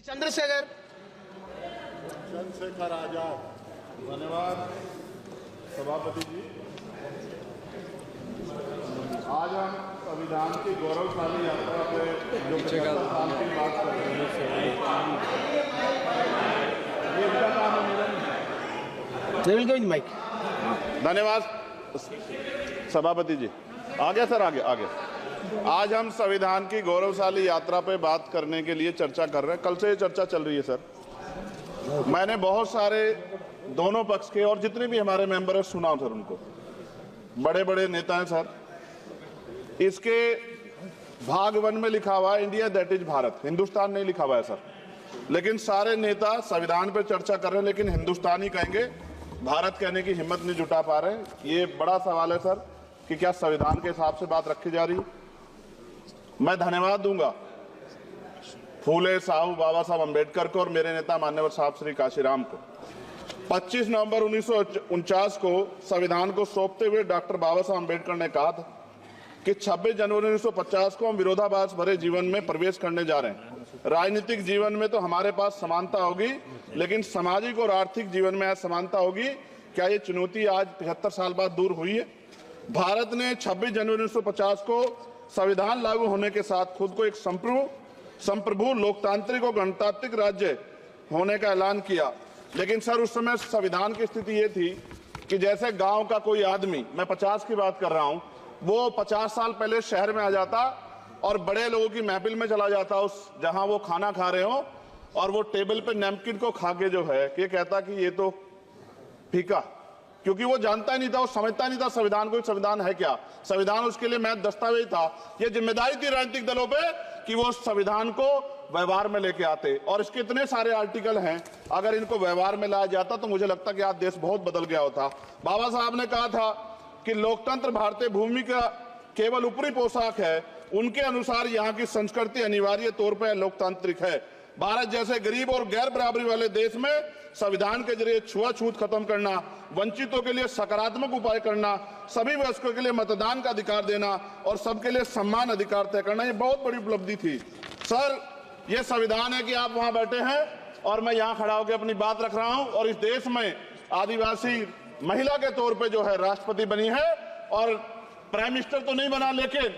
चंद्रशेखर आजाद। धन्यवाद सभापति जी। आज हम संविधान की गौरवशाली यात्रा पे जो 75 साल की बात कर रहे हैं, ये इनका काम है। माइक। धन्यवाद सभापति जी। आगे सर, आगे। आज हम संविधान की गौरवशाली यात्रा पे बात करने के लिए चर्चा कर रहे हैं। कल से ये चर्चा चल रही है सर। मैंने बहुत सारे दोनों पक्ष के और जितने भी हमारे मेंबर हैं सुना सर, उनको बड़े बड़े नेता हैं सर। इसके भाग 1 में लिखा हुआ है India that is Bharat, Hindustan नहीं लिखा हुआ है सर। लेकिन सारे नेता संविधान पर चर्चा कर रहे हैं, लेकिन हिंदुस्तान ही कहेंगे, भारत कहने की हिम्मत नहीं जुटा पा रहे। ये बड़ा सवाल है सर कि क्या संविधान के हिसाब से बात रखी जा रही है। मैं धन्यवाद दूंगा फूले साहू बाबा साहब अम्बेडकर को और मेरे नेता मान्यवर साहब श्री काशीराम को। 25 नवंबर 1949 को संविधान को सौंपते हुए डॉक्टर बाबा साहब अम्बेडकर ने कहा था कि 26 जनवरी 1950 को हम विरोधाभास भरे जीवन में प्रवेश करने जा रहे हैं। राजनीतिक जीवन में तो हमारे पास समानता होगी, लेकिन सामाजिक और आर्थिक जीवन में असमानता होगी। क्या ये चुनौती आज 75 साल बाद दूर हुई है? भारत ने 26 जनवरी 1950 को संविधान लागू होने के साथ खुद को एक संप्रभु लोकतांत्रिक और गणतांत्रिक राज्य होने का ऐलान किया। लेकिन सर उस समय संविधान की स्थिति ये थी कि जैसे गांव का कोई आदमी, मैं 50 की बात कर रहा हूं, वो 50 साल पहले शहर में आ जाता और बड़े लोगों की महफिल में चला जाता, उस जहां वो खाना खा रहे हो, और वो टेबल पे नैपकिन को खा के जो है कि कहता कि ये तो फीका, क्योंकि वो जानता ही नहीं था, वो समझता नहीं था संविधान को, संविधान है क्या। संविधान उसके लिए महज दस्तावेज था। ये जिम्मेदारी थी राजनीतिक दलों पे कि वो संविधान को व्यवहार में लेके आते। और इसके इतने सारे आर्टिकल हैं, अगर इनको व्यवहार में लाया जाता तो मुझे लगता कि आज देश बहुत बदल गया होता। बाबा साहब ने कहा था कि लोकतंत्र भारतीय भूमि का केवल ऊपरी पोशाक है, उनके अनुसार यहाँ की संस्कृति अनिवार्य तौर पर लोकतांत्रिक है। भारत जैसे गरीब और गैर बराबरी वाले देश में संविधान के जरिए छुआछूत खत्म करना, वंचितों के लिए सकारात्मक उपाय करना, सभी वयस्कों के लिए मतदान का अधिकार देना और सबके लिए सम्मान अधिकार तय करना, ये बहुत बड़ी उपलब्धि थी सर। ये संविधान है कि आप वहां बैठे हैं और मैं यहाँ खड़ा होकर अपनी बात रख रहा हूं, और इस देश में आदिवासी महिला के तौर पे जो है राष्ट्रपति बनी है, और प्राइम मिनिस्टर तो नहीं बना, लेकिन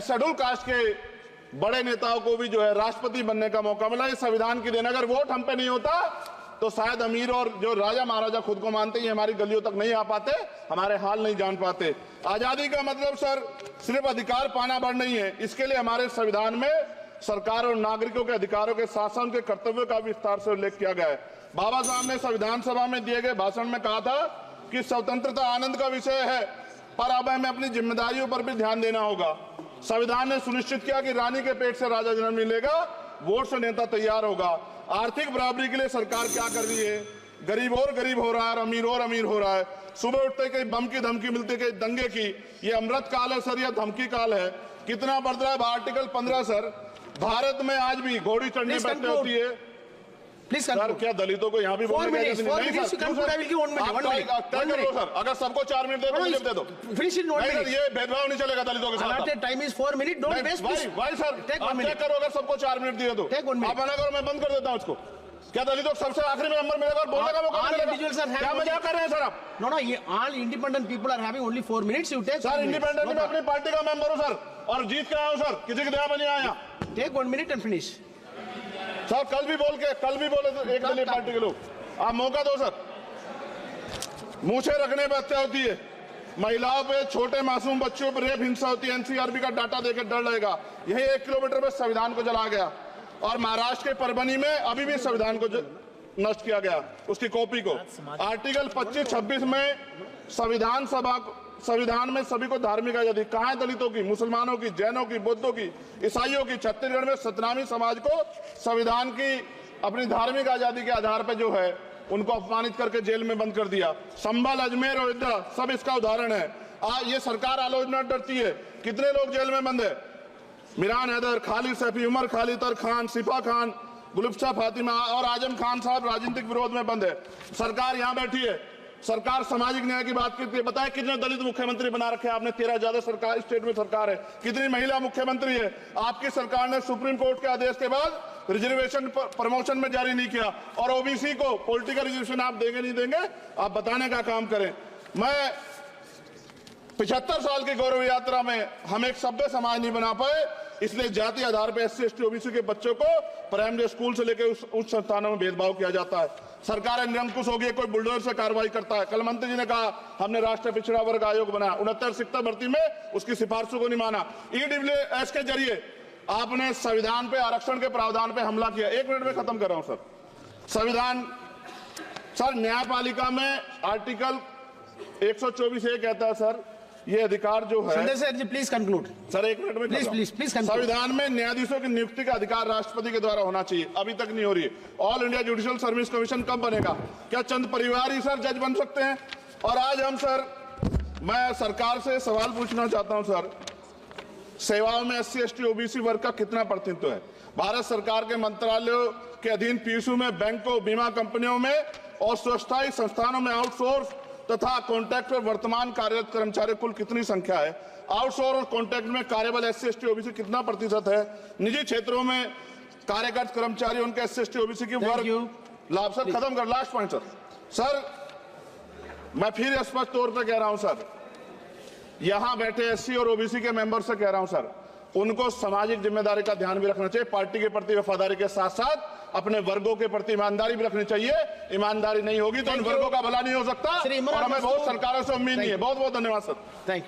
शेड्यूल कास्ट के बड़े नेताओं को भी जो है राष्ट्रपति बनने का मौका मिला। इस संविधान की देन, अगर वोट हम पे नहीं होता तो शायद अमीर और जो राजा महाराजा खुद को मानते हैं हमारी गलियों तक नहीं आ पाते, हमारे हाल नहीं जान पाते। आजादी का मतलब सर सिर्फ अधिकार पाना भर नहीं है, इसके लिए हमारे संविधान में सरकार और नागरिकों के अधिकारों के साथ साथ उनके कर्तव्यों का विस्तार से उल्लेख किया गया है। बाबा साहब ने संविधान सभा में दिए गए भाषण में कहा था कि स्वतंत्रता आनंद का विषय है, पर अब हमें अपनी जिम्मेदारियों पर भी ध्यान देना होगा। संविधान ने सुनिश्चित किया कि रानी के पेट से राजा जन्म नहीं लेगा, वोट से नेता तैयार होगा। आर्थिक बराबरी के लिए सरकार क्या कर रही है? गरीब और गरीब हो रहा है और अमीर हो रहा है। सुबह उठते कहीं बम की धमकी मिलती, कहीं दंगे की। ये अमृत काल है सर या धमकी काल है? कितना बढ़ रहा है आर्टिकल 15 सर। भारत में आज भी घोड़ी चढ़ने बैठने होती है। प्लीज सर, क्या दलितों को यहाँ भी बोलने का इजाजत नहीं है सर? अगर सबको 4 मिनट दे दो, मुझे दे दो। ये भेदभाव नहीं चलेगा दलितों के साथ। Time is 4 minute. Don't waste. भाई सर, आप चेक करो, अगर सबको 4 मिनट दिए तो आप मना करो, मैं बंद कर देता हूँ इसको। क्या दलितों को सबसे आखिरी में नंबर मिलेगा और बोलने का मौका मिलेगा? क्या मजाक कर रहे हैं सर आप? नो, ये all independent people are having only 4 minutes. You take sir. Independent में अपनी पार्टी का मेंबर हूँ सर, और जीत के आया हूँ सर, किसी की दया में नहीं आया। Take 1 minute and finish sir. कल भी बोले तो एक दलीय पार्टी के लोग, आप मौका दो सर। मूछे रखने पर हत्या होती है, महिलाओं पे, छोटे मासूम बच्चों पर रेप हिंसा होती है। एनसीआरबी का डाटा देकर डर लगेगा। यही 1 किलोमीटर में संविधान को जला गया, और महाराष्ट्र के परभनी में अभी भी संविधान को नष्ट किया गया, उसकी कॉपी को। आर्टिकल 25-26 में संविधान में सभी को धार्मिक आजादी। कहाँ है दलितों की, मुसलमानों की, जैनों की, बौद्धों की, ईसाइयों की? छत्तीसगढ़ में सतनामी समाज को संविधान की अपनी धार्मिक आजादी के आधार पर जो है उनको अपमानित करके जेल में बंद कर दिया। संभल, अजमेर, अयोध्या सब इसका उदाहरण है। आज ये सरकार आलोचना डरती है। कितने लोग जेल में बंद है? मिरान हैदर, खालिद सैफी, उमर खालिद खान, सिफा खान, गुलफ्शा फातिमा और आजम खान साहब राजनीतिक विरोध में बंद है। सरकार यहाँ बैठी है, सरकार सामाजिक न्याय की बात करती है। बताए कितने दलित मुख्यमंत्री बना रखे हैं आपने? 13 ज्यादा सरकार स्टेट में सरकार है। कितनी महिला मुख्यमंत्री है? आपकी सरकार ने सुप्रीम कोर्ट के आदेश के बाद रिजर्वेशन प्रमोशन में जारी नहीं किया, और ओबीसी को पॉलिटिकल रिजर्वेशन आप देंगे नहीं देंगे, आप बताने का काम करें। मैं 75 साल की गौरव यात्रा में हम एक सभ्य समाज नहीं बना पाए, इसलिए जाति आधार पर SC ST OBC के बच्चों को प्राइमरी स्कूल से लेकर उच्च संस्थानों में भेदभाव किया जाता है। सरकार निरंकुश हो गई, कोई बुलडोजर से कार्रवाई करता है। कल मंत्री जी ने कहा हमने राष्ट्रीय पिछड़ा वर्ग आयोग बनाया, 69 शिक्षक भर्ती में उसकी सिफारिशों को नहीं माना। EWS के जरिए आपने संविधान पे आरक्षण के प्रावधान पे हमला किया। 1 मिनट में खत्म कर रहा हूं सर। संविधान सर, न्यायपालिका में आर्टिकल 124 ये कहता है सर, ये अधिकार जो है, Sanjay sir ji please conclude sir 1 minute में प्लीज संविधान में न्यायाधीशों की नियुक्ति का अधिकार राष्ट्रपति के द्वारा होना चाहिए, अभी तक नहीं हो रही है। All India judicial service commission कब बनेगा? क्या चंद परिवार ही सर जज बन सकते हैं? और आज हम सर, मैं सरकार से सवाल पूछना चाहता हूं सर, सेवाओं में SC ST OBC वर्ग का कितना प्रतिनिधित्व है? भारत सरकार के मंत्रालयों के अधीन PSU में, बैंकों, बीमा कंपनियों में और स्वच्छता संस्थानों में आउटसोर्स तथा कॉन्ट्रैक्ट पर वर्तमान कार्यरत कर्मचारी कुल कितनी संख्या है? आउटसोर्स और कॉन्ट्रैक्ट में कार्यबल SC ST OBC कितना प्रतिशत है? निजी क्षेत्रों में कार्यरत कर्मचारी उनके SC ST OBC की वर्ग लाभ। सर खत्म कर, लास्ट पॉइंट सर, मैं फिर स्पष्ट तौर पर कह रहा हूं सर, यहां बैठे SC और OBC के मेंबर से कह रहा हूं सर, उनको सामाजिक जिम्मेदारी का ध्यान भी रखना चाहिए। पार्टी के प्रति वफादारी के साथ साथ अपने वर्गों के प्रति ईमानदारी भी रखनी चाहिए। ईमानदारी नहीं होगी तो उन वर्गों का भला नहीं हो सकता, और हमें बहुत सरकारों से उम्मीद नहीं है। बहुत बहुत धन्यवाद सर। Thank you.